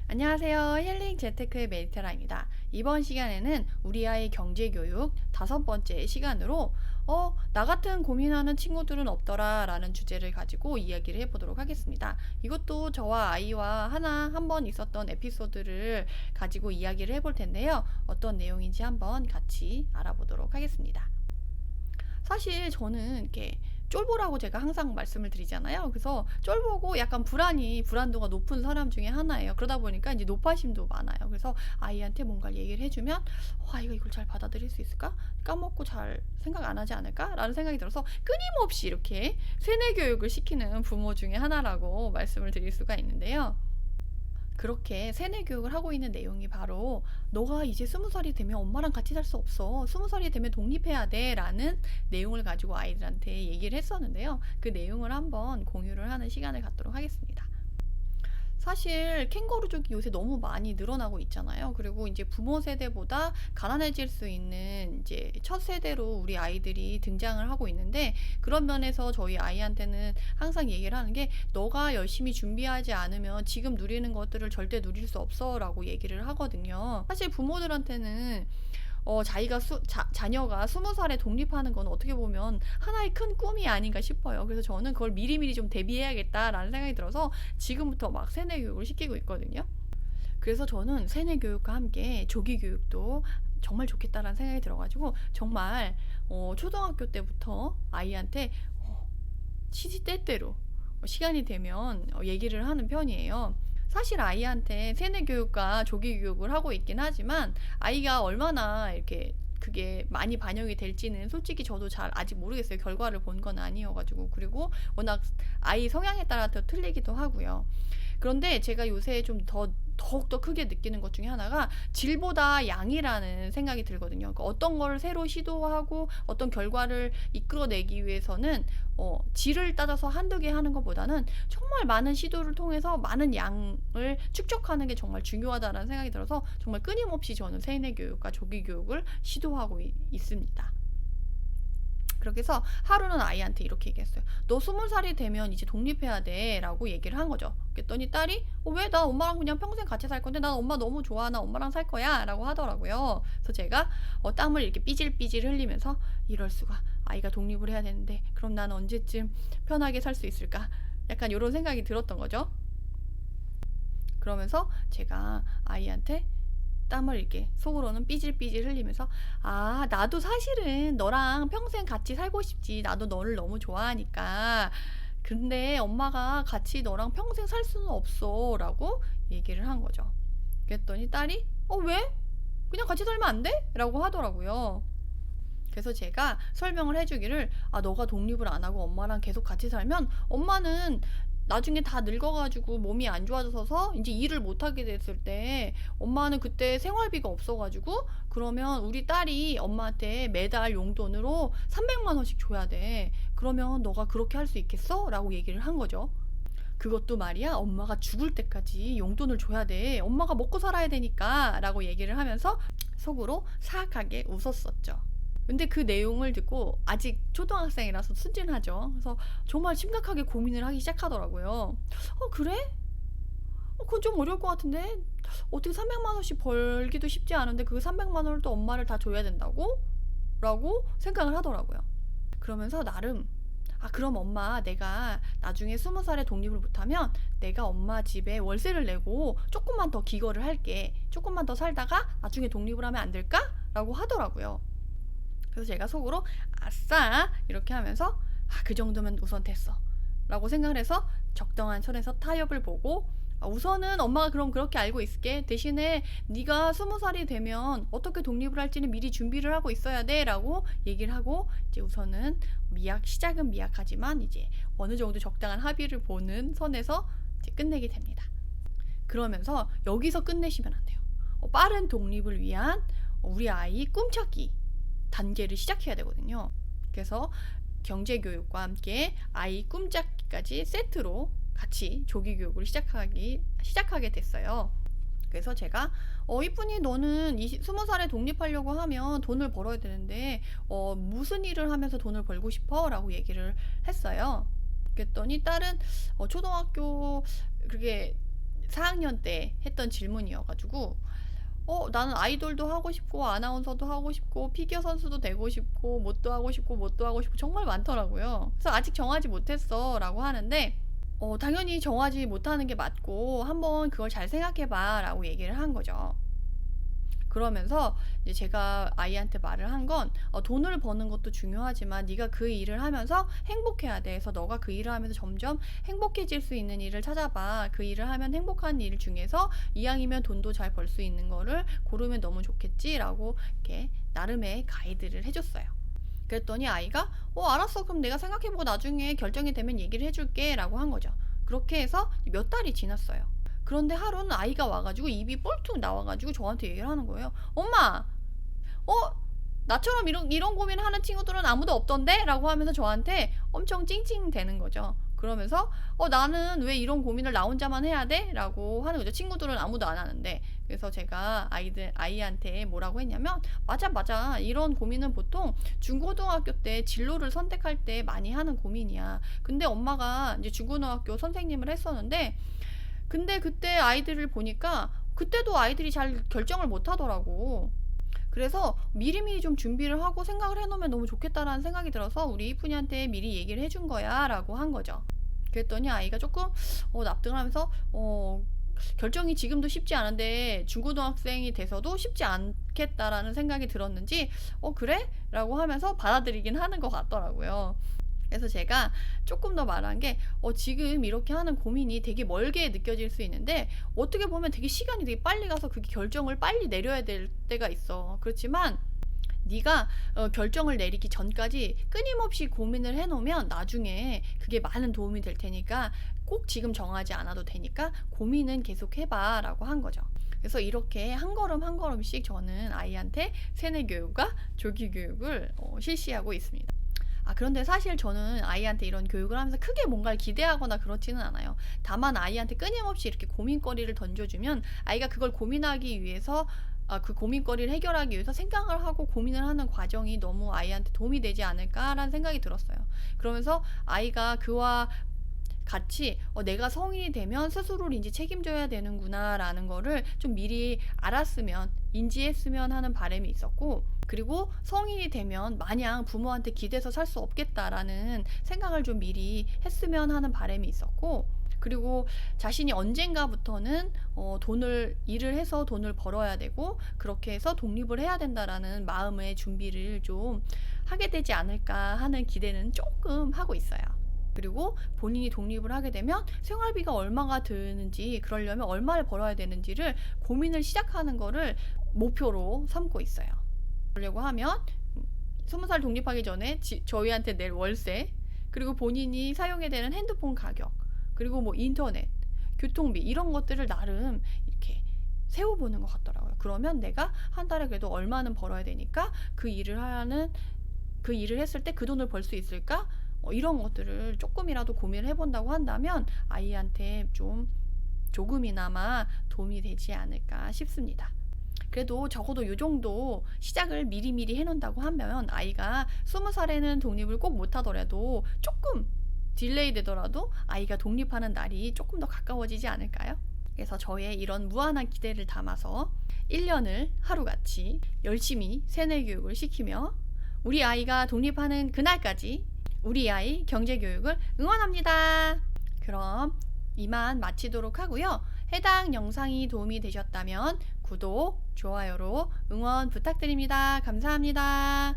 안녕하세요. 힐링 재테크의 메리테라입니다. 이번 시간에는 우리 아이 경제교육 5번째 시간으로 나 같은 고민하는 친구들은 없더라 라는 주제를 가지고 이야기를 해보도록 하겠습니다. 이것도 저와 아이와 한 번 있었던 에피소드를 가지고 이야기를 해볼 텐데요. 어떤 내용인지 한번 같이 알아보도록 하겠습니다. 사실 저는 이렇게 쫄보라고 제가 항상 말씀을 드리잖아요. 그래서 쫄보고 약간 불안도가 높은 사람 중에 하나예요. 그러다 보니까 이제 노파심도 많아요. 그래서 아이한테 뭔가를 얘기를 해주면 아이가 이걸 잘 받아들일 수 있을까? 까먹고 잘 생각 안 하지 않을까? 라는 생각이 들어서 끊임없이 이렇게 세뇌 교육을 시키는 부모 중에 하나라고 말씀을 드릴 수가 있는데요. 그렇게 세뇌 교육을 하고 있는 내용이 바로 너가 이제 20살이 되면 엄마랑 같이 살 수 없어. 20살이 되면 독립해야 돼. 라는 내용을 가지고 아이들한테 얘기를 했었는데요. 그 내용을 한번 공유를 하는 시간을 갖도록 하겠습니다. 사실 캥거루족이 요새 너무 많이 늘어나고 있잖아요. 그리고 이제 부모 세대보다 가난해질 수 있는 이제 첫 세대로 우리 아이들이 등장을 하고 있는데, 그런 면에서 저희 아이한테는 항상 얘기를 하는 게 너가 열심히 준비하지 않으면 지금 누리는 것들을 절대 누릴 수 없어 라고 얘기를 하거든요. 사실 부모들한테는 자녀가 20살에 독립하는 건 어떻게 보면 하나의 큰 꿈이 아닌가 싶어요. 그래서 저는 그걸 미리미리 좀 대비해야겠다라는 생각이 들어서 지금부터 막 세뇌 교육을 시키고 있거든요. 그래서 저는 세뇌 교육과 함께 조기 교육도 정말 좋겠다라는 생각이 들어가지고 정말 초등학교 때부터 아이한테 시시때때로 시간이 되면 얘기를 하는 편이에요. 사실 아이한테 세뇌 교육과 조기 교육을 하고 있긴 하지만 아이가 얼마나 이렇게 그게 많이 반영이 될지는 솔직히 저도 잘 아직 모르겠어요. 결과를 본 건 아니어가지고. 그리고 워낙 아이 성향에 따라 더 틀리기도 하고요. 그런데 제가 요새 좀 더욱더 크게 느끼는 것 중에 하나가 질보다 양이라는 생각이 들거든요. 그러니까 어떤 걸 새로 시도하고 어떤 결과를 이끌어내기 위해서는 질을 따져서 한두 개 하는 것보다는 정말 많은 시도를 통해서 많은 양을 축적하는 게 정말 중요하다는 생각이 들어서 정말 끊임없이 저는 세뇌 교육과 조기 교육을 시도하고 있습니다. 그렇게 해서 하루는 아이한테 이렇게 얘기했어요. 너 20살이 되면 이제 독립해야 돼 라고 얘기를 한 거죠. 그랬더니 딸이 왜? 나 엄마랑 그냥 평생 같이 살 건데 난 엄마 너무 좋아. 나 엄마랑 살 거야 라고 하더라고요. 그래서 제가 땀을 이렇게 삐질삐질 흘리면서 이럴 수가, 아이가 독립을 해야 되는데 그럼 난 언제쯤 편하게 살 수 있을까? 약간 이런 생각이 들었던 거죠. 그러면서 제가 아이한테 땀을 이렇게 속으로는 삐질삐질 흘리면서 나도 사실은 너랑 평생 같이 살고 싶지. 나도 너를 너무 좋아하니까. 근데 엄마가 같이 너랑 평생 살 수는 없어 라고 얘기를 한 거죠. 그랬더니 딸이 왜? 그냥 같이 살면 안 돼? 라고 하더라고요. 그래서 제가 설명을 해주기를 너가 독립을 안 하고 엄마랑 계속 같이 살면 엄마는 나중에 다 늙어가지고 몸이 안 좋아져서 이제 일을 못하게 됐을 때 엄마는 그때 생활비가 없어가지고 그러면 우리 딸이 엄마한테 매달 용돈으로 300만 원씩 줘야 돼. 그러면 너가 그렇게 할 수 있겠어? 라고 얘기를 한 거죠. 그것도 말이야 엄마가 죽을 때까지 용돈을 줘야 돼. 엄마가 먹고 살아야 되니까 라고 얘기를 하면서 속으로 사악하게 웃었었죠. 근데 그 내용을 듣고 아직 초등학생이라서 순진하죠. 그래서 정말 심각하게 고민을 하기 시작하더라고요. 그래? 그건 좀 어려울 것 같은데 어떻게 300만 원씩 벌기도 쉽지 않은데 그 300만 원을 또 엄마를 다 줘야 된다고? 라고 생각을 하더라고요. 그러면서 나름 그럼 엄마 내가 나중에 20살에 독립을 못하면 내가 엄마 집에 월세를 내고 조금만 더 기거를 할게. 조금만 더 살다가 나중에 독립을 하면 안 될까? 라고 하더라고요. 그래서 제가 속으로 아싸 이렇게 하면서 그 정도면 우선 됐어 라고 생각을 해서 적당한 선에서 타협을 보고 우선은 엄마가 그럼 그렇게 알고 있을게. 대신에 네가 20살이 되면 어떻게 독립을 할지는 미리 준비를 하고 있어야 돼 라고 얘기를 하고 이제 우선은 시작은 미약하지만 이제 어느 정도 적당한 합의를 보는 선에서 이제 끝내게 됩니다. 그러면서 여기서 끝내시면 안 돼요. 빠른 독립을 위한 우리 아이 꿈찾기 단계를 시작해야 되거든요. 그래서 경제교육과 함께 아이 꿈찾기까지 세트로 같이 조기 교육을 시작하게 됐어요. 그래서 제가 이쁜이 너는 20살에 독립하려고 하면 돈을 벌어야 되는데 무슨 일을 하면서 돈을 벌고 싶어? 라고 얘기를 했어요. 그랬더니 딸은 초등학교 그게 4학년 때 했던 질문이어가지고 나는 아이돌도 하고 싶고 아나운서도 하고 싶고 피겨 선수도 되고 싶고 뭣도 하고 싶고 뭣도 하고 싶고 정말 많더라고요. 그래서 아직 정하지 못했어 라고 하는데 당연히 정하지 못하는 게 맞고 한번 그걸 잘 생각해봐 라고 얘기를 한 거죠. 그러면서 이제 제가 아이한테 말을 한 건 돈을 버는 것도 중요하지만 네가 그 일을 하면서 행복해야 돼. 그래서 너가 그 일을 하면서 점점 행복해질 수 있는 일을 찾아봐. 그 일을 하면 행복한 일 중에서 이왕이면 돈도 잘 벌 수 있는 거를 고르면 너무 좋겠지 라고 이렇게 나름의 가이드를 해줬어요. 그랬더니 아이가 알았어, 그럼 내가 생각해보고 나중에 결정이 되면 얘기를 해줄게 라고 한 거죠. 그렇게 해서 몇 달이 지났어요. 그런데 하루는 아이가 와가지고 입이 뻘뚝 나와가지고 저한테 얘기를 하는 거예요. 엄마, 나처럼 이런 고민하는 친구들은 아무도 없던데? 라고 하면서 저한테 엄청 찡찡대는 거죠. 그러면서 나는 왜 이런 고민을 나 혼자만 해야 돼? 라고 하는 거죠. 친구들은 아무도 안 하는데. 그래서 제가 아이한테 뭐라고 했냐면 맞아, 이런 고민은 보통 중고등학교 때 진로를 선택할 때 많이 하는 고민이야. 근데 엄마가 이제 중고등학교 선생님을 했었는데 근데 그때 아이들을 보니까 그때도 아이들이 잘 결정을 못 하더라고. 그래서 미리미리 좀 준비를 하고 생각을 해놓으면 너무 좋겠다라는 생각이 들어서 우리 이쁜이한테 미리 얘기를 해준 거야 라고 한 거죠. 그랬더니 아이가 조금 납득을 하면서 결정이 지금도 쉽지 않은데 중고등학생이 돼서도 쉽지 않겠다라는 생각이 들었는지 그래? 라고 하면서 받아들이긴 하는 것 같더라고요. 그래서 제가 조금 더 말한 게 지금 이렇게 하는 고민이 되게 멀게 느껴질 수 있는데 어떻게 보면 되게 시간이 되게 빨리 가서 그게 결정을 빨리 내려야 될 때가 있어. 그렇지만 네가 결정을 내리기 전까지 끊임없이 고민을 해놓으면 나중에 그게 많은 도움이 될 테니까 꼭 지금 정하지 않아도 되니까 고민은 계속 해봐 라고 한 거죠. 그래서 이렇게 한 걸음 한 걸음씩 저는 아이한테 세뇌 교육과 조기 교육을 실시하고 있습니다. 그런데 사실 저는 아이한테 이런 교육을 하면서 크게 뭔가를 기대하거나 그렇지는 않아요. 다만 아이한테 끊임없이 이렇게 고민거리를 던져주면 아이가 그걸 고민하기 위해서 그 고민거리를 해결하기 위해서 생각을 하고 고민을 하는 과정이 너무 아이한테 도움이 되지 않을까라는 생각이 들었어요. 그러면서 아이가 그와 같이 내가 성인이 되면 스스로를 이제 책임져야 되는구나 라는 거를 좀 미리 알았으면 인지했으면 하는 바람이 있었고, 그리고 성인이 되면 마냥 부모한테 기대서 살 수 없겠다라는 생각을 좀 미리 했으면 하는 바람이 있었고, 그리고 자신이 언젠가부터는 일을 해서 돈을 벌어야 되고 그렇게 해서 독립을 해야 된다라는 마음의 준비를 좀 하게 되지 않을까 하는 기대는 조금 하고 있어요. 그리고 본인이 독립을 하게 되면 생활비가 얼마가 드는지, 그러려면 얼마를 벌어야 되는지를 고민을 시작하는 거를 목표로 삼고 있어요. 그러려고 하면 20살 독립하기 전에 저희한테 낼 월세, 그리고 본인이 사용해야 되는 핸드폰 가격, 그리고 뭐 인터넷, 교통비 이런 것들을 나름 이렇게 세워보는 것 같더라고요. 그러면 내가 한 달에 그래도 얼마는 벌어야 되니까 그 일을 했을 때 그 돈을 벌 수 있을까? 이런 것들을 조금이라도 고민을 해본다고 한다면 아이한테 좀 조금이나마 도움이 되지 않을까 싶습니다. 그래도 적어도 이 정도 시작을 미리미리 해놓는다고 하면 아이가 20살에는 독립을 꼭 못하더라도 조금 딜레이 되더라도 아이가 독립하는 날이 조금 더 가까워지지 않을까요? 그래서 저의 이런 무한한 기대를 담아서 1년을 하루같이 열심히 세뇌 교육을 시키며 우리 아이가 독립하는 그날까지 우리 아이 경제교육을 응원합니다. 그럼 이만 마치도록 하고요. 해당 영상이 도움이 되셨다면 구독, 좋아요로 응원 부탁드립니다. 감사합니다.